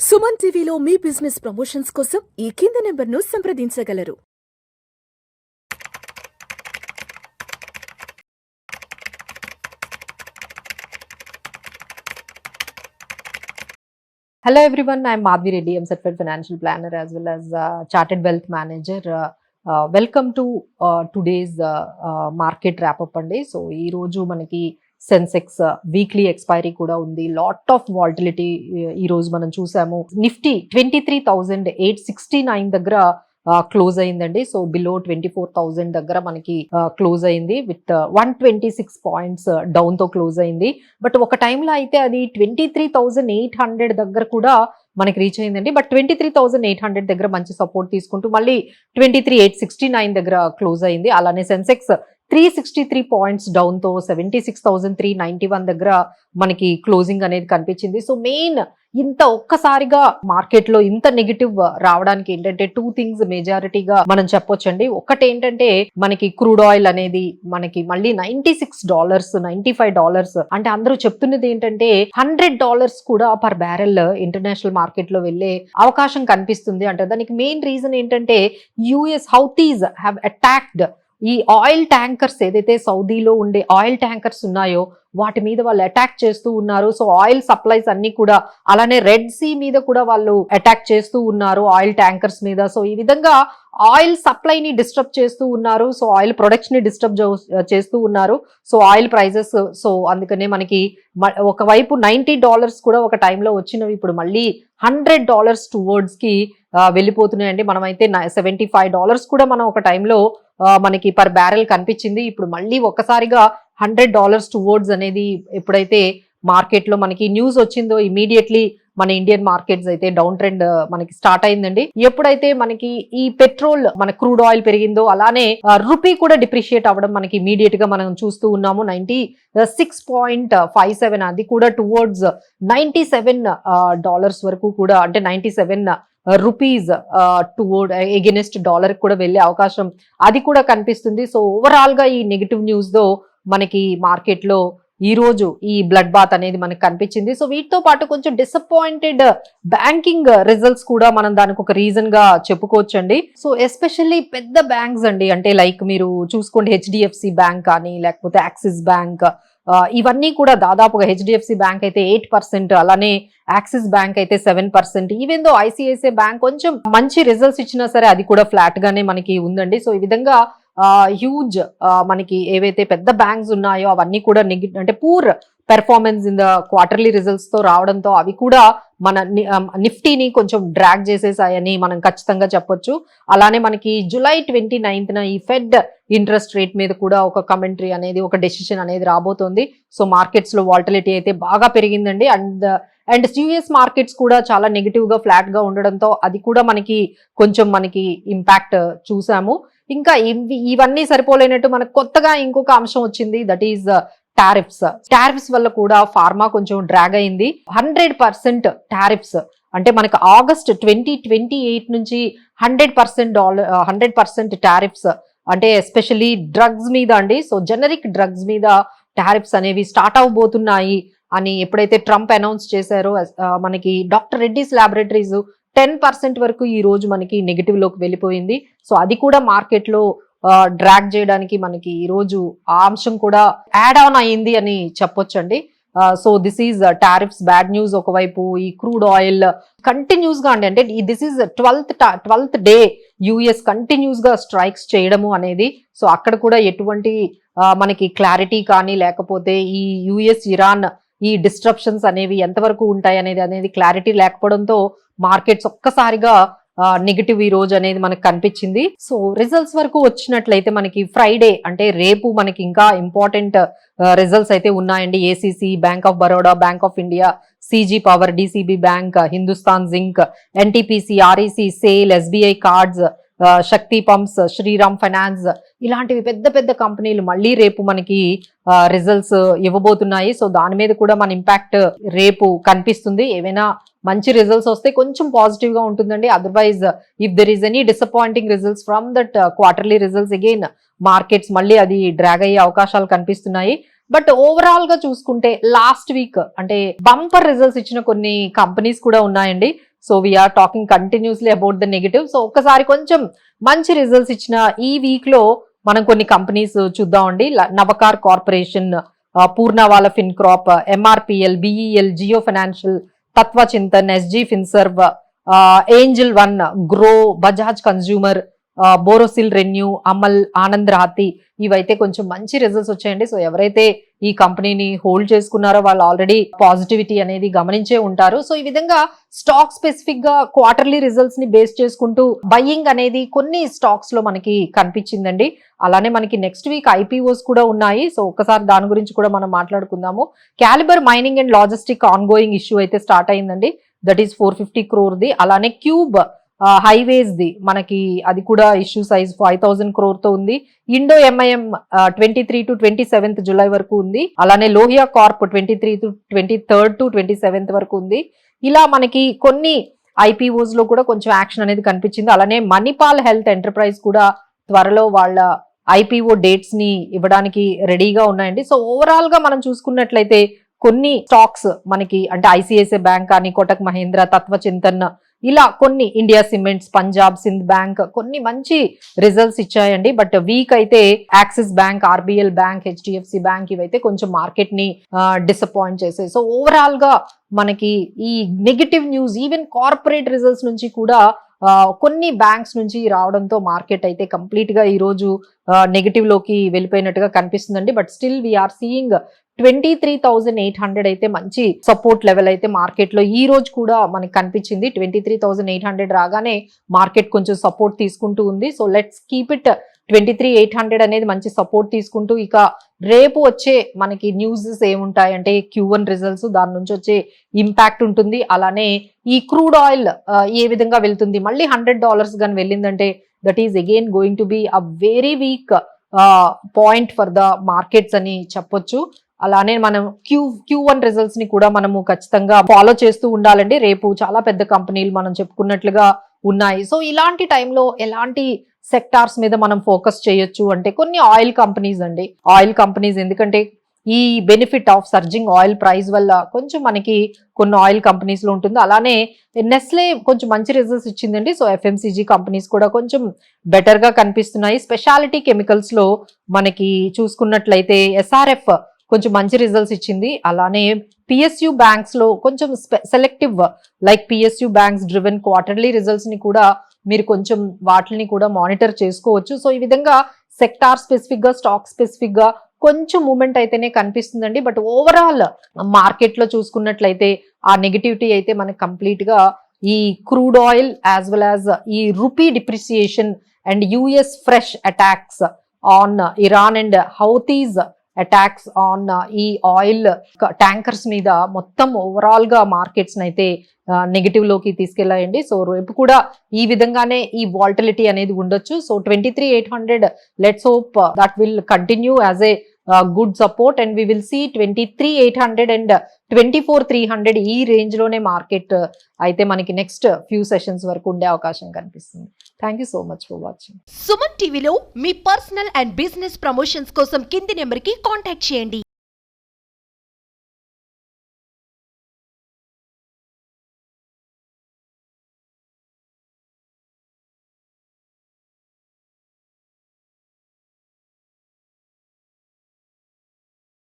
సుమన్ టీవీలో మీ business promotions కోసం ఈ కింది నెంబర్ను సంప్రదించగలరు. Hello everyone, I am Madhvi Reddy. I am certified financial planner as well as chartered wealth manager. Welcome to today's market wrap up andi. So ee roju manaki Sensex weekly expiry కూడా ఉంది. Lot of volatility ఈ రోజు మనం చూసాము. Nifty 23,869 దగ్గర close అయిందండి. So below 24,000 దగ్గర మనకి క్లోజ్ అయింది విత్ 126 పాయింట్స్ డౌన్ తో క్లోజ్ అయింది. బట్ ఒక టైంలో అయితే అది 23,800 దగ్గర కూడా మనకి రీచ్ అయిందండి. బట్ 23,800 దగ్గర మంచి సపోర్ట్ తీసుకుంటూ మళ్ళీ 23,869 దగ్గర క్లోజ్ అయింది. అలానే సెన్సెక్స్ 363 పాయింట్స్ డౌన్ తో 76,391 దగ్గర మనకి క్లోజింగ్ అనేది కనిపించింది. సో మెయిన్ ఇంత ఒక్కసారిగా మార్కెట్ లో ఇంత నెగిటివ్ రావడానికి ఏంటంటే టూ థింగ్స్ మెజారిటీగా మనం చెప్పొచ్చండి. ఒకటి ఏంటంటే మనకి క్రూడ్ ఆయిల్ అనేది మనకి మళ్ళీ $96, $95 అంటే అందరూ చెప్తున్నది ఏంటంటే $100 కూడా పర్ బ్యారెల్ ఇంటర్నేషనల్ మార్కెట్ లో వెళ్లే అవకాశం కనిపిస్తుంది అంటే దానికి మెయిన్ రీజన్ ఏంటంటే యుఎస్ హౌతీస్ హ్యావ్ అటాక్డ్ ఈ ఆయిల్ ట్యాంకర్స్ ఏదైతే సౌదీలో ఉండే ఆయిల్ ట్యాంకర్స్ ఉన్నాయో వాటి మీద వాళ్ళు అటాక్ చేస్తూ ఉన్నారు. సో ఆయిల్ సప్లైస్ అన్ని కూడా అలానే రెడ్ సీ మీద కూడా వాళ్ళు అటాక్ చేస్తూ ఉన్నారు ఆయిల్ ట్యాంకర్స్ మీద. సో ఈ విధంగా ఆయిల్ సప్లైని డిస్టర్బ్ చేస్తూ ఉన్నారు. సో ఆయిల్ ప్రొడక్షన్ ని డిస్టర్బ్ చేస్తూ ఉన్నారు. సో ఆయిల్ ప్రైజెస్ సో అందుకనే మనకి ఒకవైపు $90 కూడా ఒక టైంలో వచ్చినవి ఇప్పుడు మళ్ళీ $100 టువర్డ్స్ కి వెళ్ళిపోతున్నాయండి. మనమైతే $75 కూడా మనం ఒక టైంలో మనకి పర్ బ్యారెల్ కనిపించింది. ఇప్పుడు మళ్ళీ ఒక్కసారిగా $100 టువర్డ్స్ అనేది ఎప్పుడైతే మార్కెట్ లో మనకి న్యూస్ వచ్చిందో ఇమీడియట్లీ మన ఇండియన్ మార్కెట్స్ అయితే డౌన్ ట్రెండ్ మనకి స్టార్ట్ అయిందండి. ఎప్పుడైతే మనకి ఈ పెట్రోల్ మన క్రూడ్ ఆయిల్ పెరిగిందో అలానే రూపీ కూడా డిప్రిషియేట్ అవ్వడం మనకి ఇమీడియట్ గా మనం చూస్తూ ఉన్నాము. 96.57 అది కూడా టువర్డ్స్ $97 వరకు కూడా అంటే 97 రూపీస్ టువర్డ్ ఎగెనిస్ట్ డాలర్ కూడా వెళ్లే అవకాశం అది కూడా కనిపిస్తుంది. సో ఓవరాల్ గా ఈ నెగిటివ్ న్యూస్ తో మనకి మార్కెట్ లో ఈ రోజు ఈ బ్లడ్ బాత్ అనేది మనకు కనిపించింది. సో వీటితో పాటు కొంచెం డిసప్పాయింటెడ్ బ్యాంకింగ్ రిజల్ట్స్ కూడా మనం దానికి ఒక రీజన్ గా చెప్పుకోవచ్చండి. సో ఎస్పెషల్లీ పెద్ద బ్యాంక్స్ అండి అంటే లైక్ మీరు చూసుకోండి హెచ్డిఎఫ్సి బ్యాంక్ కానీ లేకపోతే యాక్సిస్ బ్యాంక్ ఇవన్నీ కూడా దాదాపుగా హెచ్డిఎఫ్సి బ్యాంక్ అయితే 8%, అలానే యాక్సిస్ బ్యాంక్ అయితే 7%. ఈవెన్ దో ఐసిఐసిఐ బ్యాంక్ కొంచెం మంచి రిజల్ట్స్ ఇచ్చినా సరే అది కూడా ఫ్లాట్ గానే మనకి ఉందండి. సో ఈ విధంగా హ్యూజ్ మనకి ఏవైతే పెద్ద బ్యాంక్స్ ఉన్నాయో అవన్నీ కూడా అంటే poor performance in the quarterly results తో రావడంతో అవి కూడా మన నిఫ్టీని కొంచెం డ్రాగ్ చేసేసాయని మనం ఖచ్చితంగా చెప్పొచ్చు. అలానే మనకి July 29th ఈ ఫెడ్ ఇంట్రెస్ట్ రేట్ మీద కూడా ఒక కమెంటరీ అనేది ఒక డెసిషన్ అనేది రాబోతోంది. సో మార్కెట్స్ లో వాల్టిలిటీ అయితే బాగా పెరిగిందండి. అండ్ యుఎస్ మార్కెట్స్ కూడా చాలా నెగిటివ్ గా ఫ్లాట్ గా ఉండడంతో అది కూడా మనకి కొంచెం మనకి ఇంపాక్ట్ చూసాము. ఇంకా ఇవన్నీ సరిపోలేనట్టు మనకు కొత్తగా ఇంకొక అంశం వచ్చింది, దట్ ఈస్ టారిఫ్స్ వల్ల కూడా ఫార్మా కొంచెం డ్రాగ్ అయింది. 100% టారిఫ్స్ అంటే మనకు August 2028 నుంచి 100% టారిఫ్స్ అంటే ఎస్పెషల్లీ డ్రగ్స్ మీద అండి. సో జెనరిక్ డ్రగ్స్ మీద టారిఫ్స్ అనేవి స్టార్ట్ అవబోతున్నాయి అని ఎప్పుడైతే ట్రంప్ అనౌన్స్ చేశారో మనకి డాక్టర్ రెడ్డిస్ ల్యాబొరేటరీస్ 10% వరకు ఈ రోజు మనకి నెగిటివ్ లోకి వెళ్ళిపోయింది. సో అది కూడా మార్కెట్ లో డ్రాగ్ చేయడానికి మనకి ఈ రోజు ఆ అంశం కూడా యాడ్ ఆన్ అయ్యింది అని చెప్పొచ్చండి. So this is tariffs bad news. ఒకవైపు ఈ క్రూడ్ ఆయిల్ కంటిన్యూస్ గా అంటే this is 12th day US continuous గా స్ట్రైక్స్ చేయడము అనేది. సో అక్కడ కూడా ఎటువంటి మనకి క్లారిటీ కానీ లేకపోతే ఈ యుఎస్ ఇరాన్ ఈ డిస్ట్రప్షన్స్ అనేవి ఎంతవరకు ఉంటాయి అనేది క్లారిటీ లేకపోవడంతో మార్కెట్స్ ఒక్కసారిగా నెగిటివ్ ఈ రోజు అనేది మనకు కనిపించింది. సో రిజల్ట్స్ వరకు వచ్చినట్లయితే మనకి ఫ్రైడే అంటే రేపు మనకి ఇంకా ఇంపార్టెంట్ రిజల్ట్స్ అయితే ఉన్నాయండి. ACC, bank of Baroda, bank of India, CG power, DCB bank, Hindustan zinc, NTPC, REC, SAIL, SBI cards, Shakti pumps, Shriram finance ఇలాంటివి పెద్ద పెద్ద కంపెనీలు మళ్ళీ రేపు మనకి రిజల్ట్స్ ఇవ్వబోతున్నాయి. సో దాని మీద కూడా మన ఇంపాక్ట్ రేపు కనిపిస్తుంది. ఏవైనా మంచి రిజల్ట్స్ వస్తే కొంచెం పాజిటివ్ గా ఉంటుందండి. Otherwise if there is any disappointing results from that quarterly results again markets మళ్ళీ అది డ్రాగ్ అయ్యే అవకాశాలు కనిపిస్తున్నాయి. బట్ ఓవరాల్ గా చూసుకుంటే లాస్ట్ వీక్ అంటే బంపర్ రిజల్ట్స్ ఇచ్చిన కొన్ని కంపెనీస్ కూడా ఉన్నాయండి. So we're talking continuously about the negative. So ఒక్కసారి కొంచెం మంచి రిజల్ట్స్ ఇచ్చిన ఈ వీక్ లో మనం కొన్ని కంపెనీస్ చూద్దామండి. Navkar Corporation, Poonawalla Fincorp, MRPL, BEL, Jio Financial, Tattva Chintan, SG Finserv, Angel One, Groww, Bajaj Consumer, Borosil Renew, Amal, Anand Rathi, ఇవైతే కొంచెం మంచి రిజల్ట్స్ వచ్చాయండి. సో ఎవరైతే ఈ కంపెనీని హోల్డ్ చేసుకున్నారో వాళ్ళు ఆల్రెడీ పాజిటివిటీ అనేది గమనించే ఉంటారు. సో ఈ విధంగా స్టాక్ స్పెసిఫిక్ గా క్వార్టర్లీ రిజల్ట్స్ ని బేస్ చేసుకుంటూ బయ్యింగ్ అనేది కొన్ని స్టాక్స్ లో మనకి కనిపించిందండి. అలానే మనకి నెక్స్ట్ వీక్ ఐపీఓస్ కూడా ఉన్నాయి. సో ఒక్కసారి దాని గురించి కూడా మనం మాట్లాడుకుందాము. Calibre mining and logistic on going issue అయితే స్టార్ట్ అయిందండి. That is 450 crore the. అలానే క్యూబ్ హైవేస్ ది మనకి అది కూడా ఇష్యూ సైజ్ 5000 crore తో ఉంది. Indo MIM 23 to 27th July వరకు ఉంది. అలానే Lohia Corp 23 to 23rd to 27th వరకు ఉంది. ఇలా మనకి కొన్ని ఐపీఓస్ లో కూడా కొంచెం యాక్షన్ అనేది కనిపించింది. అలానే మణిపాల్ హెల్త్ ఎంటర్ప్రైజ్ కూడా త్వరలో వాళ్ళ ఐపీఓ డేట్స్ ని ఇవ్వడానికి రెడీగా ఉన్నాయండి. సో ఓవరాల్ గా మనం చూసుకున్నట్లయితే కొన్ని స్టాక్స్ మనకి అంటే ఐసిఐసిఐ బ్యాంక్ కానీ, కోటక్ మహీంద్ర, తత్వ చింతన్, ఇలా కొన్ని, India cements, Punjab Sindh bank కొన్ని మంచి రిజల్ట్స్ ఇచ్చాయండి. బట్ వీక్ అయితే axis bank, RBL bank, HDFC bank ఇవైతే కొంచెం మార్కెట్ ని డిసప్పాయింట్ చేసాయి. సో ఓవరాల్ గా మనకి ఈ negative news even corporate results నుంచి కూడా కొన్ని బ్యాంక్స్ నుంచి రావడంతో మార్కెట్ అయితే కంప్లీట్ గా ఈ రోజు నెగటివ్ లోకి వెళ్ళిపోయినట్టుగా కనిపిస్తుందండి. బట్ స్టిల్ వీఆర్ సీయింగ్ 23,800 అయితే మంచి సపోర్ట్ లెవెల్ అయితే మార్కెట్ లో ఈ రోజు కూడా మనకి కనిపించింది. 23,800 రాగానే మార్కెట్ కొంచెం సపోర్ట్ తీసుకుంటూ ఉంది. సో లెట్స్ కీప్ ఇట్ 23,800 అనేది మంచి సపోర్ట్ తీసుకుంటూ, ఇక రేపు వచ్చే మనకి న్యూసెస్ ఏముంటాయి అంటే Q1 రిజల్ట్స్, దాని నుంచి వచ్చే ఇంపాక్ట్ ఉంటుంది. అలానే ఈ క్రూడ్ ఆయిల్ ఏ విధంగా వెళ్తుంది, మళ్ళీ $100 గాని వెళ్ళిందంటే that is again going to be a very weak point for the markets అని చెప్పొచ్చు. అలానే మనం Q1 రిజల్ట్స్ ని కూడా మనము ఖచ్చితంగా ఫాలో చేస్తూ ఉండాలండి. రేపు చాలా పెద్ద కంపెనీలు మనం చెప్పుకున్నట్లుగా ఉన్నాయి. సో ఇలాంటి టైంలో ఎలాంటి సెక్టార్స్ మీద మనం ఫోకస్ చేయొచ్చు అంటే కొన్ని ఆయిల్ కంపెనీస్ అండి. ఆయిల్ కంపెనీస్ ఎందుకంటే ఈ benefit of surging oil price వల్ల కొంచెం మనకి కొన్ని ఆయిల్ కంపెనీస్ లో ఉంటుంది. అలానే నెస్లే కొంచెం మంచి రిజల్ట్స్ ఇచ్చిందండి. సో ఎఫ్ఎంసీజీ కంపెనీస్ కూడా కొంచెం బెటర్ గా కనిపిస్తున్నాయి. స్పెషాలిటీ కెమికల్స్ లో మనకి చూసుకున్నట్లయితే ఎస్ఆర్ఎఫ్ కొంచెం మంచి రిజల్ట్స్ ఇచ్చింది. అలానే పిఎస్యు బ్యాంక్స్ లో కొంచెం selective like PSU banks driven quarterly results ని కూడా మీరు కొంచెం వాటిని కూడా మానిటర్ చేసుకోవచ్చు. సో ఈ విధంగా సెక్టార్ స్పెసిఫిక్ గా, స్టాక్ స్పెసిఫిక్ గా కొంచెం మూమెంట్ అయితేనే కనిపిస్తుందండి. బట్ ఓవరాల్ మార్కెట్ లో చూసుకున్నట్లయితే ఆ నెగటివిటీ అయితే మనకి కంప్లీట్ గా ఈ crude oil as well as ఈ rupee depreciation and US fresh attacks on Iran and Houthis attacks on ఈ ఆయిల్ ట్యాంకర్స్ మీద మొత్తం ఓవరాల్ గా మార్కెట్స్ అయితే నెగటివ్ లోకి తీసుకెళ్లాయండి. సో రేపు కూడా ఈ విధంగానే ఈ వాల్టిలిటీ అనేది ఉండొచ్చు. So 23,800 let's hope that will continue as a good support and we will see 23,800 and 24,300 ఈ రేంజ్ లోనే మార్కెట్ అయితే మనకి నెక్స్ట్ ఫ్యూ సెషన్స్ వరకు ఉండే అవకాశం కనిపిస్తుంది. Thank you so much for watching. Suman టీవీలో మీ పర్సనల్ అండ్ బిజినెస్ ప్రమోషన్స్ కోసం కింది నెంబర్ కి కాంటాక్ట్ చేయండి.